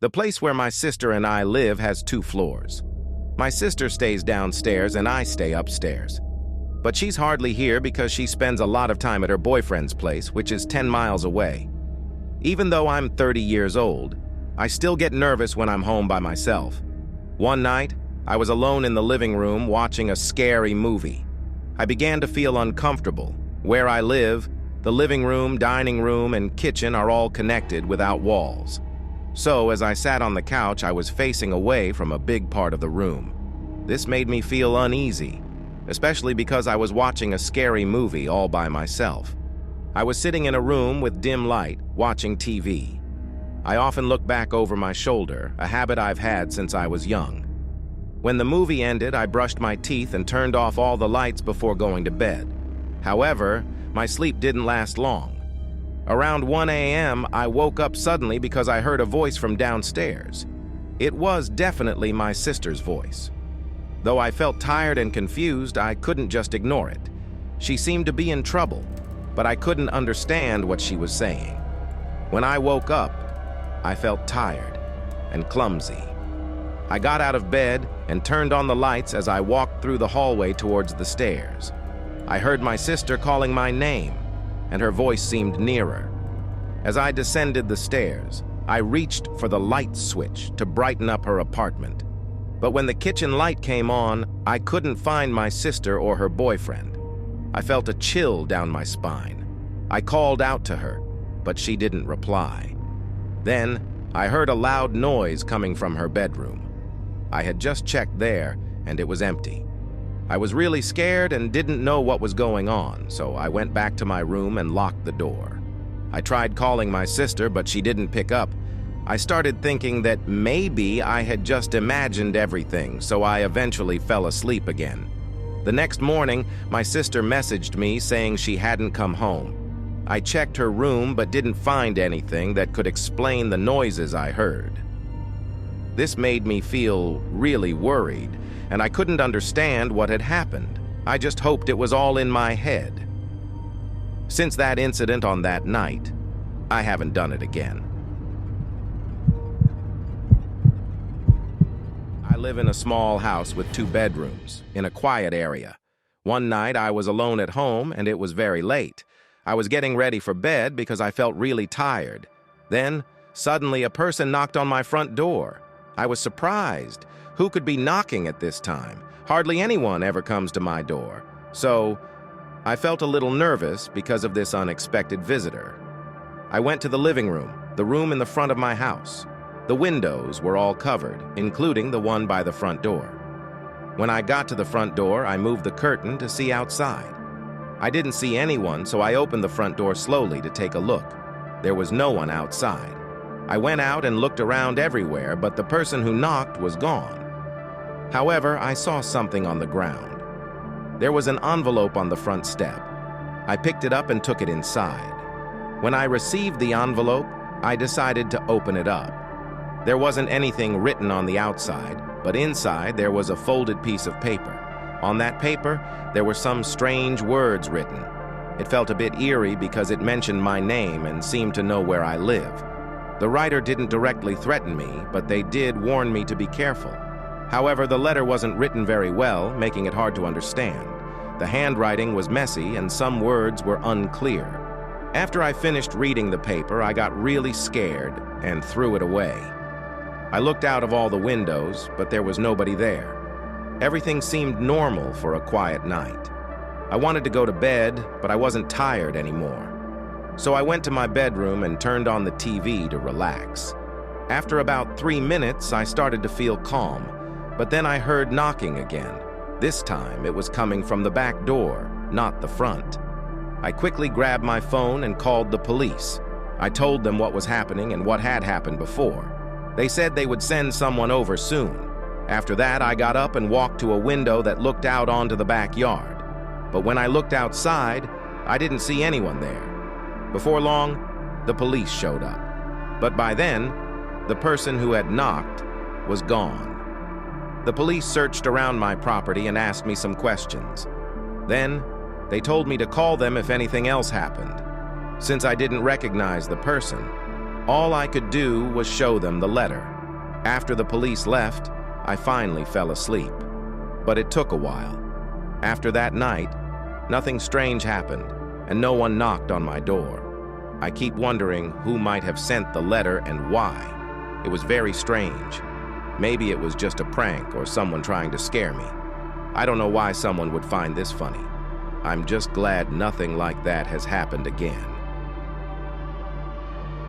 The place where my sister and I live has 2 floors. My sister stays downstairs and I stay upstairs. But she's hardly here because she spends a lot of time at her boyfriend's place, which is 10 miles away. Even though I'm 30 years old, I still get nervous when I'm home by myself. One night, I was alone in the living room watching a scary movie. I began to feel uncomfortable. Where I live, the living room, dining room, and kitchen are all connected without walls. So, as I sat on the couch, I was facing away from a big part of the room. This made me feel uneasy, especially because I was watching a scary movie all by myself. I was sitting in a room with dim light, watching TV. I often look back over my shoulder, a habit I've had since I was young. When the movie ended, I brushed my teeth and turned off all the lights before going to bed. However, my sleep didn't last long. Around 1 a.m., I woke up suddenly because I heard a voice from downstairs. It was definitely my sister's voice. Though I felt tired and confused, I couldn't just ignore it. She seemed to be in trouble, but I couldn't understand what she was saying. When I woke up, I felt tired and clumsy. I got out of bed and turned on the lights as I walked through the hallway towards the stairs. I heard my sister calling my name, and her voice seemed nearer. As I descended the stairs, I reached for the light switch to brighten up her apartment. But when the kitchen light came on, I couldn't find my sister or her boyfriend. I felt a chill down my spine. I called out to her, but she didn't reply. Then, I heard a loud noise coming from her bedroom. I had just checked there, and it was empty. I was really scared and didn't know what was going on, so I went back to my room and locked the door. I tried calling my sister, but she didn't pick up. I started thinking that maybe I had just imagined everything, so I eventually fell asleep again. The next morning, my sister messaged me saying she hadn't come home. I checked her room but didn't find anything that could explain the noises I heard. This made me feel really worried, and I couldn't understand what had happened. I just hoped it was all in my head. Since that incident on that night, I haven't done it again. I live in a small house with 2 bedrooms, in a quiet area. One night I was alone at home and it was very late. I was getting ready for bed because I felt really tired. Then, suddenly a person knocked on my front door. I was surprised. Who could be knocking at this time? Hardly anyone ever comes to my door. So, I felt a little nervous because of this unexpected visitor. I went to the living room, the room in the front of my house. The windows were all covered, including the one by the front door. When I got to the front door, I moved the curtain to see outside. I didn't see anyone, so I opened the front door slowly to take a look. There was no one outside. I went out and looked around everywhere, but the person who knocked was gone. However, I saw something on the ground. There was an envelope on the front step. I picked it up and took it inside. When I received the envelope, I decided to open it up. There wasn't anything written on the outside, but inside there was a folded piece of paper. On that paper, there were some strange words written. It felt a bit eerie because it mentioned my name and seemed to know where I live. The writer didn't directly threaten me, but they did warn me to be careful. However, the letter wasn't written very well, making it hard to understand. The handwriting was messy and some words were unclear. After I finished reading the paper, I got really scared and threw it away. I looked out of all the windows, but there was nobody there. Everything seemed normal for a quiet night. I wanted to go to bed, but I wasn't tired anymore. So I went to my bedroom and turned on the TV to relax. After about 3 minutes, I started to feel calm, but then I heard knocking again. This time, it was coming from the back door, not the front. I quickly grabbed my phone and called the police. I told them what was happening and what had happened before. They said they would send someone over soon. After that, I got up and walked to a window that looked out onto the backyard. But when I looked outside, I didn't see anyone there. Before long, the police showed up. But by then, the person who had knocked was gone. The police searched around my property and asked me some questions. Then, they told me to call them if anything else happened. Since I didn't recognize the person, all I could do was show them the letter. After the police left, I finally fell asleep. But it took a while. After that night, nothing strange happened, and no one knocked on my door. I keep wondering who might have sent the letter and why. It was very strange. Maybe it was just a prank or someone trying to scare me. I don't know why someone would find this funny. I'm just glad nothing like that has happened again.